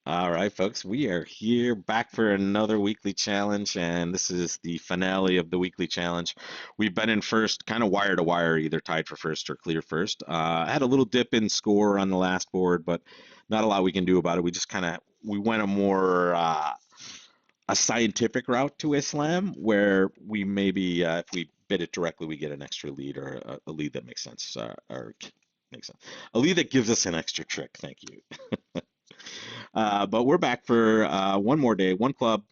All right, folks, we are here back for another weekly challenge, and this is the finale of the weekly challenge. We've been in first, kind of wire to wire, either tied for first or clear first. I had a little dip in score on the last board, but not a lot we can do about it. We just kind of we went a more a scientific route to Islam, where we maybe if we bid it directly, we get an extra lead or a lead that makes sense, or makes sense, a lead that gives us an extra trick. Thank you. But we're back for one more day, one club,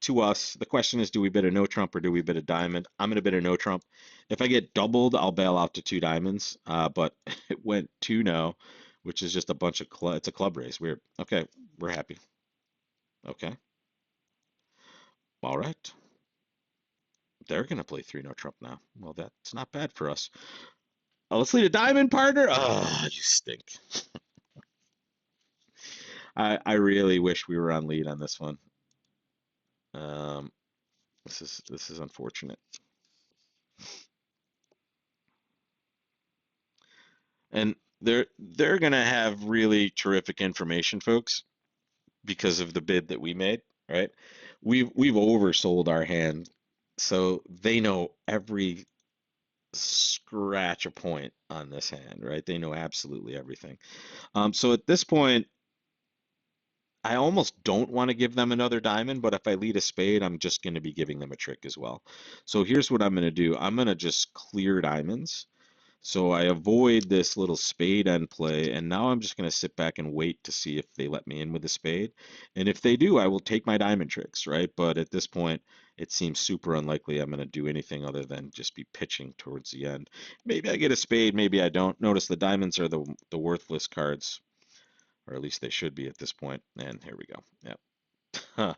to us. The question is, do we bid a no trump or do we bid a diamond? I'm going to bid a no trump. If I get doubled, I'll bail out to two diamonds. But it went two no, which is just a bunch of it's a club race. Weird. Okay, we're happy. Okay, all right. They're going to play three no trump now. Well, that's not bad for us. Oh, let's lead a diamond, partner. Oh, you stink. I really wish we were on lead on this one. Um, this is unfortunate. And they're gonna have really terrific information, folks, because of the bid that we made, right? We've oversold our hand, so they know every scratch a point on this hand, right? They know absolutely everything. So at this point, I almost don't want to give them another diamond, but if I lead a spade, I'm just going to be giving them a trick as well. So here's what I'm going to do. I'm going to just clear diamonds. So I avoid this little spade end play, and now I'm just going to sit back and wait to see if they let me in with the spade. And if they do, I will take my diamond tricks, right? But at this point, it seems super unlikely I'm going to do anything other than just be pitching towards the end. Maybe I get a spade, maybe I don't. Notice the diamonds are the worthless cards, or at least they should be at this point. And here we go. Yep.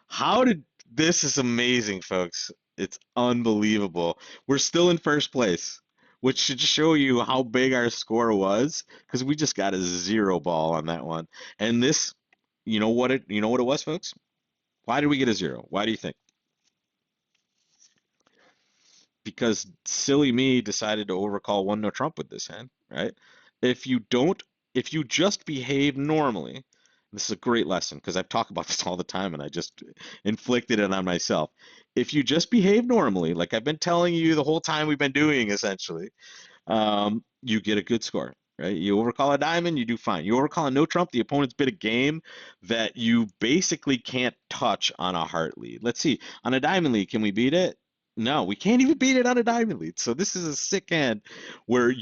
How did this is amazing, folks. It's unbelievable. We're still in first place, which should show you how big our score was because we just got a zero ball on that one. And this, you know what it was, folks? Why did we get a zero? Why do you think? Because silly me decided to overcall one no trump with this hand, right? If you don't, if you just behave normally, this is a great lesson because I've talked about this all the time and I just inflicted it on myself. If you just behave normally, like I've been telling you the whole time we've been doing essentially, you get a good score, right? You overcall a diamond, you do fine. You overcall a no trump, the opponent's bid a game that you basically can't touch on a heart lead. Let's see, on a diamond lead, can we beat it? No, we can't even beat it on a diamond lead. So this is a sick hand where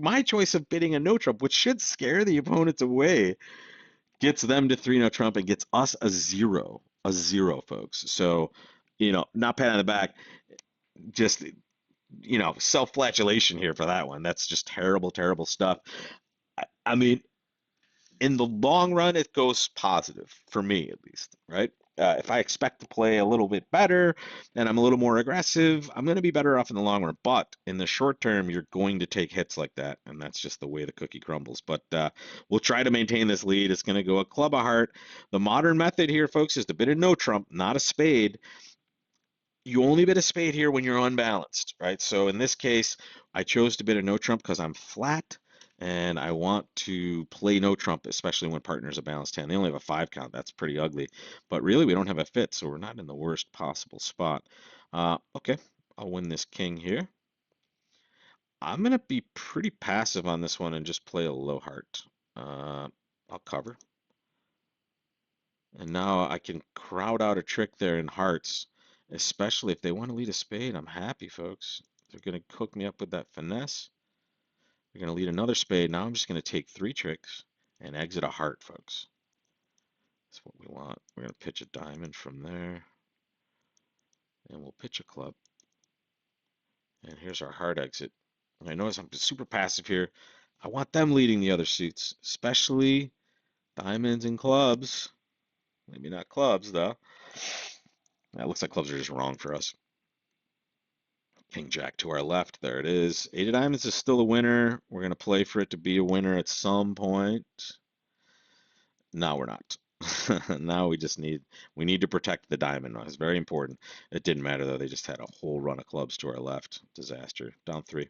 my choice of bidding a no trump, which should scare the opponents away, gets them to three no trump and gets us a zero, folks. So, not pat on the back, just self-flagellation here for that one. That's just terrible, terrible stuff. I mean, in the long run, it goes positive for me at least, right? If I expect to play a little bit better and I'm a little more aggressive, I'm going to be better off in the long run. But in the short term, you're going to take hits like that, and that's just the way the cookie crumbles. But we'll try to maintain this lead. It's going to go a club of heart. The modern method here, folks, is to bid a no trump, not a spade. You only bid a spade here when you're unbalanced, right? So in this case, I chose to bid a no trump because I'm flat and I want to play no trump, especially when partner's a balanced hand. They only have a five count. That's pretty ugly. But really, we don't have a fit, so we're not in the worst possible spot. Okay, I'll win this king here. I'm going to be pretty passive on this one and just play a low heart. Uh, I'll cover. And now I can crowd out a trick there in hearts, especially if they want to lead a spade. I'm happy, folks. They're going to cook me up with that finesse. They're going to lead another spade. Now I'm just going to take three tricks and exit a heart, folks. That's what we want. We're going to pitch a diamond from there. And we'll pitch a club. And here's our heart exit. And I notice I'm super passive here. I want them leading the other suits, especially diamonds and clubs. Maybe not clubs, though. That looks like clubs are just wrong for us. King Jack to our left. There it is. Eight of diamonds is still a winner. We're going to play for it to be a winner at some point. No, we're not. Now we need to protect the diamond. It's very important. It didn't matter though. They just had a whole run of clubs to our left. Disaster. Down three.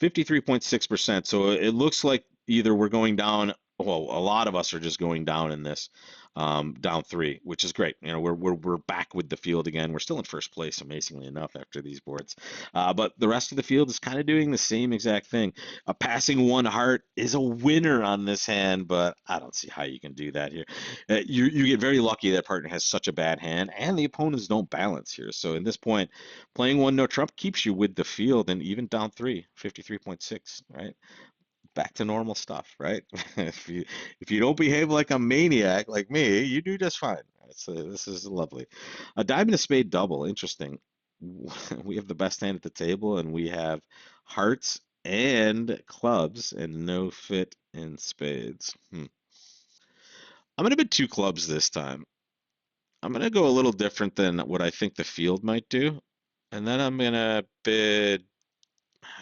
53.6%. So it looks like either we're going down, well, a lot of us are just going down in this, down three, which is great. You know, we're back with the field again. We're still in first place, amazingly enough, after these boards. But the rest of the field is kind of doing the same exact thing. Passing one heart is a winner on this hand, but I don't see how you can do that here. You get very lucky that partner has such a bad hand, and the opponents don't balance here. So in this point, playing one no trump keeps you with the field, and even down three, 53.6, right? Back to normal stuff, right? If you don't behave like a maniac like me, you do just fine. So this is lovely. A diamond a spade double, interesting. We have the best hand at the table, and we have hearts and clubs, and no fit in spades. I'm gonna bid two clubs this time. I'm gonna go a little different than what I think the field might do, and then I'm gonna bid.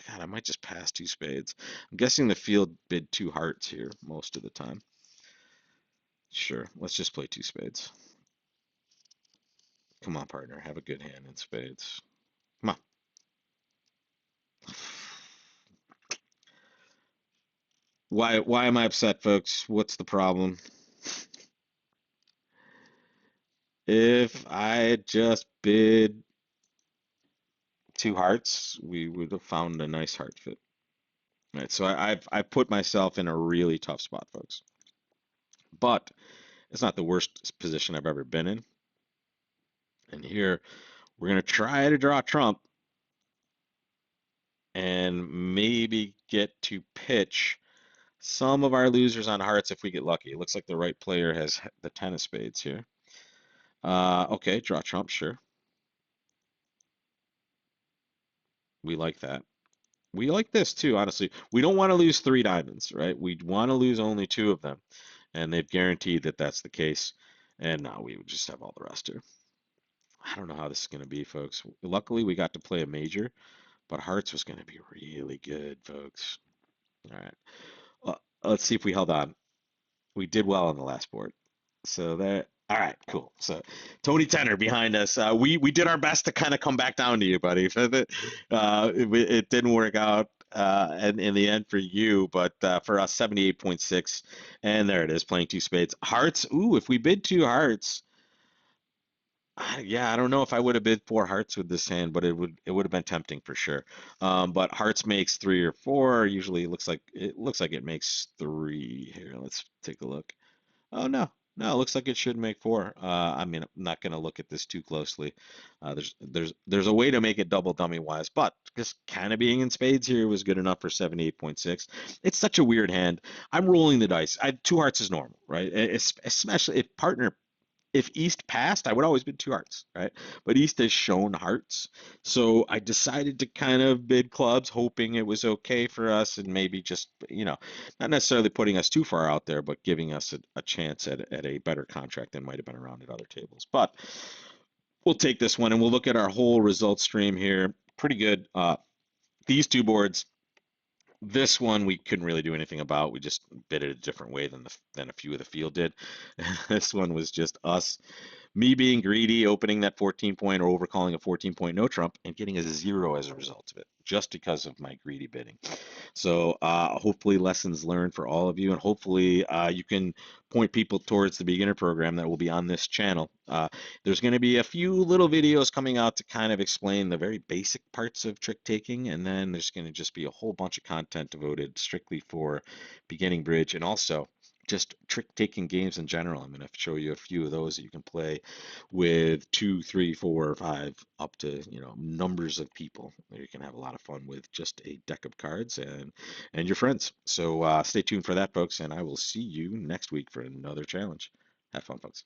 God, I might just pass two spades. I'm guessing the field bid two hearts here most of the time. Sure, let's just play two spades. Come on, partner, have a good hand in spades. Come on. Why am I upset, folks? What's the problem? If I had just bid two hearts, we would have found a nice heart fit. Right, so I've put myself in a really tough spot, folks. But it's not the worst position I've ever been in. And here we're gonna try to draw Trump and maybe get to pitch some of our losers on hearts if we get lucky. It looks like the right player has the ten of spades here. Okay, draw Trump, sure. We like that. We like this too, honestly. We don't want to lose three diamonds, right? We want to lose only two of them, and they've guaranteed that that's the case. And now we would just have all the rest here. I don't know how this is going to be, folks. Luckily, we got to play a major, but hearts was going to be really good, folks. All right. Let's see if we held on. We did well on the last board. So there. All right, cool. So Tony Tenner behind us. We did our best to kind of come back down to you, buddy. It didn't work out in the end for you, but for us, 78.6. And there it is, playing two spades. Hearts. Ooh, if we bid two hearts, yeah, I don't know if I would have bid four hearts with this hand, but it would have been tempting for sure. But hearts makes three or four. Usually, it looks like it makes three here. Let's take a look. Oh no, no, it looks like it should make four. I mean, I'm not gonna look at this too closely. There's a way to make it double dummy wise, but just kind of being in spades here was good enough for 78.6. It's such a weird hand. I'm rolling the dice. Two hearts is normal, right? Especially if partner if East passed, I would always bid two hearts, right? But East has shown hearts. So I decided to kind of bid clubs, hoping it was okay for us and maybe just, not necessarily putting us too far out there, but giving us a chance at a better contract than might have been around at other tables. But we'll take this one and we'll look at our whole result stream here. Pretty good. These two boards, this one we couldn't really do anything about. We just bid it a different way than a few of the field did. This one was just us, me being greedy, opening that 14 point or overcalling a 14 point no trump and getting a zero as a result of it, just because of my greedy bidding. So hopefully lessons learned for all of you, and hopefully you can point people towards the beginner program that will be on this channel. There's going to be a few little videos coming out to kind of explain the very basic parts of trick taking, and then there's going to just be a whole bunch of content devoted strictly for beginning bridge and also just trick taking games in general. I'm going to show you a few of those that you can play with two, three, four, five, up to numbers of people. You can have a lot of fun with just a deck of cards and your friends. So stay tuned for that, folks, and I will see you next week for another challenge. Have fun, folks.